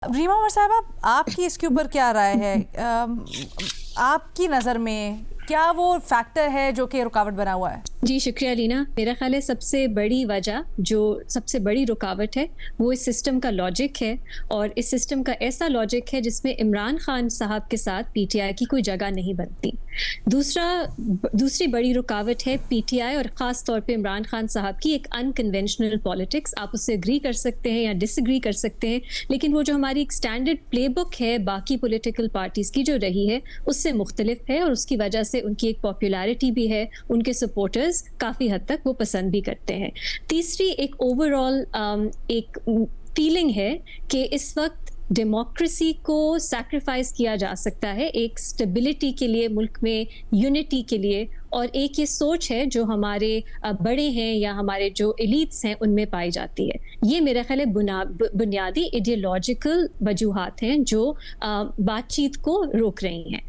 रीमा उमर साहब, आपकी इसके ऊपर क्या राय है? आपकी नज़र में क्या वो फैक्टर है जो कि रुकावट बना हुआ है? जी शुक्रिया लीना। मेरा ख्याल है सबसे बड़ी वजह जो सबसे बड़ी रुकावट है वो इस सिस्टम का लॉजिक है, और इस सिस्टम का ऐसा लॉजिक है जिसमें इमरान खान साहब के साथ पीटीआई की कोई जगह नहीं बनती। दूसरी बड़ी रुकावट है पीटीआई और ख़ास तौर पे इमरान खान साहब की एक अनकन्वेंशनल पॉलिटिक्स। आप उससे एग्री कर सकते हैं या डिसएग्री कर सकते हैं, लेकिन वो जो हमारी एक स्टैंडर्ड प्लेबुक है बाकी पॉलिटिकल पार्टीज़ की जो रही है उससे मुख्तलिफ है, और उसकी वजह से उनकी एक पॉपुलैरिटी भी है, उनके सपोर्टर्स काफ़ी हद तक वो पसंद भी करते हैं। तीसरी एक ओवरऑल एक फीलिंग है कि इस वक्त डेमोक्रेसी को सैक्रिफाइस किया जा सकता है एक स्टेबिलिटी के लिए, मुल्क में यूनिटी के लिए, और एक ये सोच है जो हमारे बड़े हैं या हमारे जो एलिट्स हैं उनमें पाई जाती है। ये मेरा ख्याल है बुनियादी आइडियोलॉजिकल वजूहात हैं जो बातचीत को रोक रही हैं।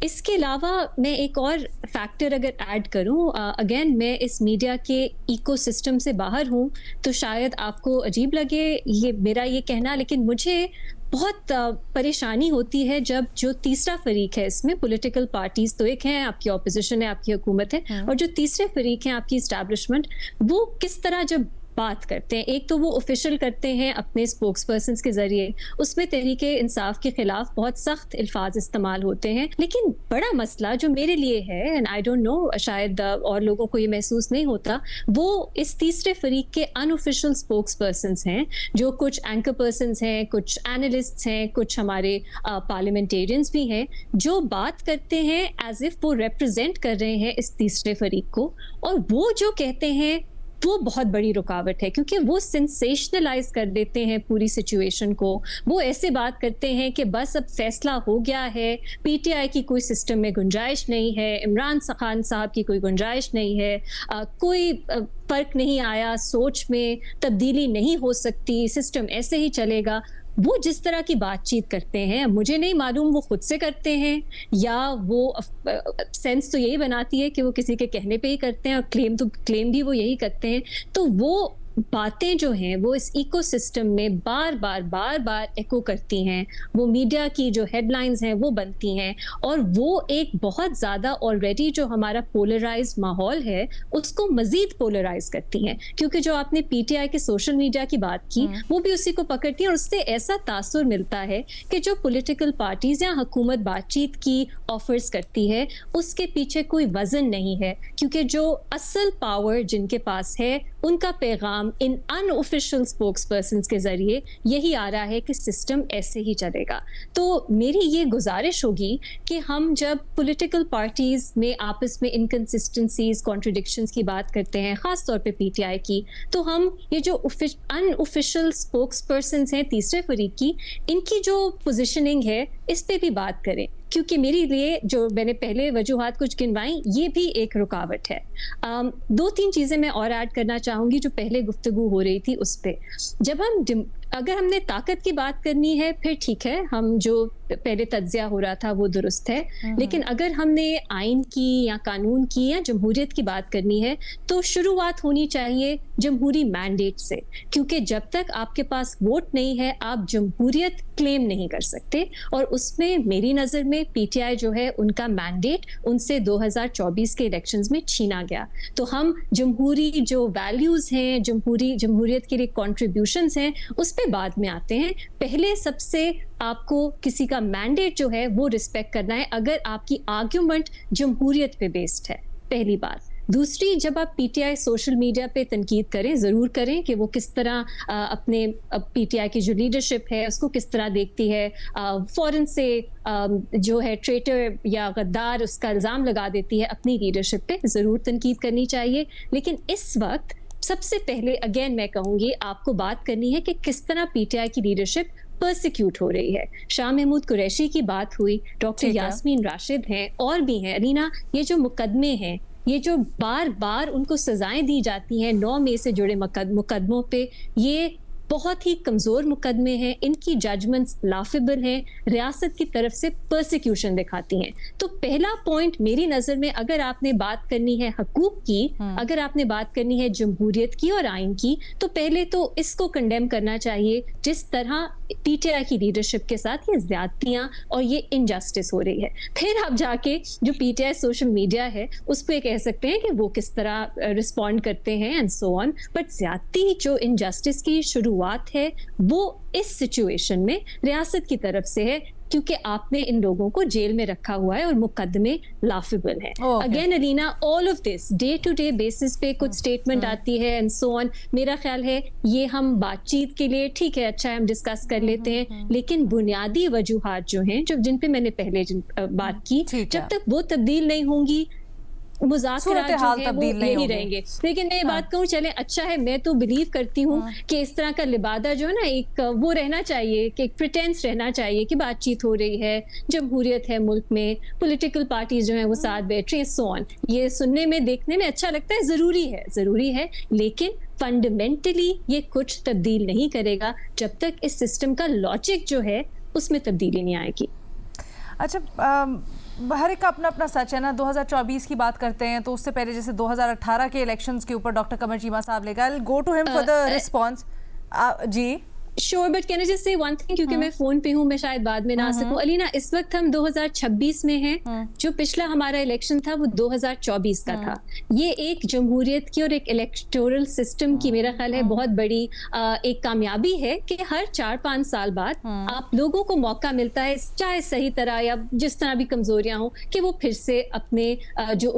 इसके अलावा मैं एक और फैक्टर अगर ऐड करूं, अगेन मैं इस मीडिया के इकोसिस्टम से बाहर हूं तो शायद आपको अजीब लगे ये मेरा ये कहना, लेकिन मुझे बहुत परेशानी होती है जब जो तीसरा फरीक है इसमें, पॉलिटिकल पार्टीज तो एक हैं, आपकी ऑपोजिशन है, आपकी हुकूमत है, और जो तीसरे फरीक हैं आपकी इस्टेब्लिशमेंट, वो किस तरह जब बात करते हैं। एक तो वो ऑफिशियल करते हैं अपने स्पोक्स पर्सन्स के जरिए, उसमें तहरीके इंसाफ के खिलाफ बहुत सख्त अल्फाज इस्तेमाल होते हैं, लेकिन बड़ा मसला जो मेरे लिए है, एंड आई डोंट नो शायद और लोगों को ये महसूस नहीं होता, वो इस तीसरे फरीक के अनऑफिशियल स्पोक्स पर्सन्स हैं, जो कुछ एंकर पर्सन्स हैं, कुछ एनालिस्ट्स हैं, कुछ हमारे पार्लियामेंटेरियंस भी हैं, जो बात करते हैं एज इफ वो रिप्रेजेंट कर रहे हैं इस तीसरे फरीक को, और वो जो कहते हैं वो बहुत बड़ी रुकावट है, क्योंकि वो सेंसेशनलाइज कर देते हैं पूरी सिचुएशन को। वो ऐसे बात करते हैं कि बस अब फैसला हो गया है, पीटीआई की कोई सिस्टम में गुंजाइश नहीं है, इमरान खान साहब की कोई गुंजाइश नहीं है, कोई फर्क नहीं आया, सोच में तब्दीली नहीं हो सकती, सिस्टम ऐसे ही चलेगा। वो जिस तरह की बातचीत करते हैं, मुझे नहीं मालूम वो खुद से करते हैं या वो सेंस तो यही बनाती है कि वो किसी के कहने पे ही करते हैं, और क्लेम भी वो यही करते हैं। तो वो बातें जो हैं वो इस इकोसिस्टम में बार बार एको करती हैं, वो मीडिया की जो हेडलाइंस हैं वो बनती हैं, और वो एक बहुत ज़्यादा ऑलरेडी जो हमारा पोलराइज्ड माहौल है उसको मज़ीद पोलराइज करती हैं, क्योंकि जो आपने पीटीआई के सोशल मीडिया की बात की वो भी उसी को पकड़ती है, और उससे ऐसा तासुर मिलता है कि जो पॉलिटिकल पार्टीज़ या हुकूमत बातचीत की ऑफर्स करती है उसके पीछे कोई वजन नहीं है, क्योंकि जो असल पावर जिनके पास है उनका पैगाम इन अनऑफिशियल स्पोक्स पर्सन्स के जरिए यही आ रहा है कि सिस्टम ऐसे ही चलेगा। तो मेरी ये गुजारिश होगी कि हम जब पॉलिटिकल पार्टीज में आपस में इनकंसिस्टेंसीज, कॉन्ट्रडिक्शंस की बात करते हैं, खास तौर पे पीटीआई की, तो हम ये जो अनऑफिशियल स्पोक्स पर्सन्स हैं तीसरे फरीक की, इनकी जो पोजिशनिंग है इस पे भी बात करें, क्योंकि मेरे लिए जो मैंने पहले वजूहात कुछ गिनवाई ये भी एक रुकावट है। 2-3 चीज़ें मैं और ऐड करना चाहूँगी जो पहले गुफ्तगू हो रही थी उस पे। जब हम अगर हमने ताकत की बात करनी है फिर ठीक है, हम जो पहले तज्जिया हो रहा था वो दुरुस्त है, लेकिन अगर हमने आइन की या कानून की या जमहूरियत की बात करनी है तो शुरुआत होनी चाहिए जमहूरी मैंडेट से, क्योंकि जब तक आपके पास वोट नहीं है आप जमहूरियत क्लेम नहीं कर सकते, और उसमें मेरी नज़र में पीटीआई जो है उनका मैंडेट उनसे 2024 के इलेक्शंस में छीना गया। तो हम जमहूरी जो वैल्यूज़ हैं, जमहूरियत के लिए कॉन्ट्रीब्यूशंस हैं, उस पे बाद में आते हैं। पहले सबसे आपको किसी का मैंडेट जो है वो रिस्पेक्ट करना है अगर आपकी आर्ग्यूमेंट जमहूरियत पे बेस्ड है, पहली बात। दूसरी, जब आप पीटीआई सोशल मीडिया पे तनकीद करें, ज़रूर करें कि वो किस तरह अपने पीटीआई की जो लीडरशिप है उसको किस तरह देखती है, फ़ौरन से जो है ट्रेटर या गद्दार उसका इल्ज़ाम लगा देती है अपनी लीडरशिप पे, ज़रूर तनकीद करनी चाहिए। लेकिन इस वक्त सबसे पहले अगेन मैं कहूँगी आपको बात करनी है कि किस तरह पीटीआई की लीडरशिप परसिक्यूट हो रही है। शाह महमूद कुरैशी की बात हुई, डॉक्टर यास्मीन राशिद हैं, और भी हैं। अलीना, ये जो मुकदमे हैं, ये जो बार बार उनको सजाएं दी जाती हैं 9 मई से जुड़े मुकदमों पे, ये بہت ہی کمزور مقدمے ہیں, ان کی ججمنٹس لافیبل ہیں, ریاست کی طرف سے پرسیکیوشن دکھاتی ہیں. تو پہلا پوائنٹ میری نظر میں, اگر آپ نے بات کرنی ہے حقوق کی, اگر آپ نے بات کرنی ہے جمہوریت کی اور آئین کی, تو پہلے تو اس کو کنڈیم کرنا چاہیے جس طرح پی ٹی آئی کی لیڈرشپ کے ساتھ یہ زیادتیاں اور یہ انجسٹس ہو رہی ہے. پھر آپ جا کے جو P T I social media ہے اس پہ کہہ سکتے ہیں کہ وہ کس طرح رسپونڈ کرتے ہیں اینڈ سو آن, بٹ زیادتی جو انجسٹس کی شروعات ہے وہ اس سچویشن میں ریاست کی طرف سے ہے, کیونکہ آپ نے ان لوگوں کو جیل میں رکھا ہوا ہے اور مقدمے لافیبل ہیں. Again Alina, all of this day to day basis پہ کچھ اسٹیٹمنٹ آتی ہے اینڈ سو آن. میرا خیال ہے یہ ہم بات چیت کے لیے ٹھیک ہے, اچھا ہے, ہم ڈسکس کر لیتے ہیں, لیکن بنیادی وجوہات جو ہیں جن پہ میں نے پہلے بات کی, جب تک وہ تبدیل نہیں ہوں گی مذاکرات جو ہیں وہ یہی رہیں گے. لیکن میں یہ بات کہوں, چلیں اچھا ہے, میں تو بلیو کرتی ہوں کہ اس طرح کا لبادہ جو ہے نا ایک وہ رہنا چاہیے, کہ ایک پریٹینس رہنا چاہیے کہ بات چیت ہو رہی ہے, جمہوریت ہے ملک میں, پولیٹیکل پارٹیز جو ہیں وہ ساتھ بیٹھ رہی ہیں, سو آن. یہ سننے میں دیکھنے میں اچھا لگتا ہے, ضروری ہے, لیکن فنڈامنٹلی یہ کچھ تبدیل نہیں کرے گا جب تک اس سسٹم کا لاجک جو ہے اس میں تبدیلی نہیں آئے گی. اچھا, ہر ایک کا اپنا اپنا سچ ہے نا. 2024 کی بات کرتے ہیں تو اس سے پہلے جیسے 2018 کے الیکشنز کے اوپر ڈاکٹر قمر چیمہ صاحب لے گا, go to him for the response. جی Sure, but can I just say one thing, کیونکہ میں فون پہ ہوں, میں شاید بعد میں نہ آ سکوں. علینا, اس وقت ہم 2026 میں ہیں, جو پچھلا ہمارا الیکشن تھا وہ 2024 کا تھا. یہ ایک جمہوریت کی اور ایک الیکٹورل سسٹم کی میرا خیال ہے بہت بڑی ایک کامیابی ہے کہ ہر 4-5 سال بعد آپ لوگوں کو موقع ملتا ہے, چاہے صحیح طرح یا جس طرح بھی کمزوریاں ہوں, کہ وہ پھر سے اپنے جو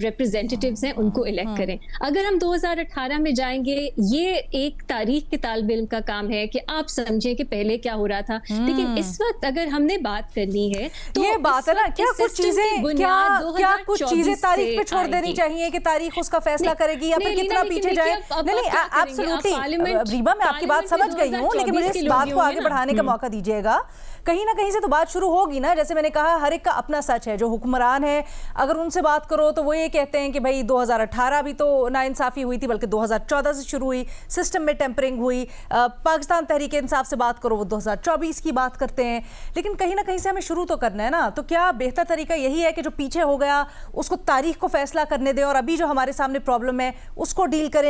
ریپرزینٹیٹیوز ہیں ان کو الیکٹ کریں. اگر ہم 2018 میں جائیں گے, یہ ایک تاریخ کے طالب علم کا کام ہے کہ آپ سمجھیں کہ پہلے کیا ہو رہا تھا. لیکن اس وقت اگر ہم نے بات کرنی ہے تو یہ بات ہے نا, کیا کچھ چیزیں تاریخ پہ چھوڑ دینی چاہیے کہ تاریخ اس کا فیصلہ کرے گی, یا پھر کتنا پیچھے جائے. نہیں, ایبسولوٹلی ریما, میں آپ کی بات سمجھ گئی ہوں, لیکن مجھے اس بات کو آگے بڑھانے کا موقع دیجیے گا. کہیں نہ کہیں سے تو بات شروع ہوگی نا. جیسے میں نے کہا, ہر ایک کا اپنا سچ ہے. جو حکمران ہے اگر ان سے بات کرو تو وہ یہ کہتے ہیں کہ بھائی 2018 بھی تو ناانصافی ہوئی تھی, بلکہ 2014 سے شروع ہوئی, سسٹم میں ٹیمپرنگ ہوئی. پاکستان تحریک انصاف سے بات کرو, وہ 2024 کی بات کرتے ہیں. لیکن کہیں نہ کہیں سے ہمیں شروع تو کرنا ہے نا. تو کیا بہتر طریقہ یہی ہے کہ جو پیچھے ہو گیا اس کو تاریخ کو فیصلہ کرنے دیں, اور ابھی جو ہمارے سامنے پرابلم ہے اس کو ڈیل کریں,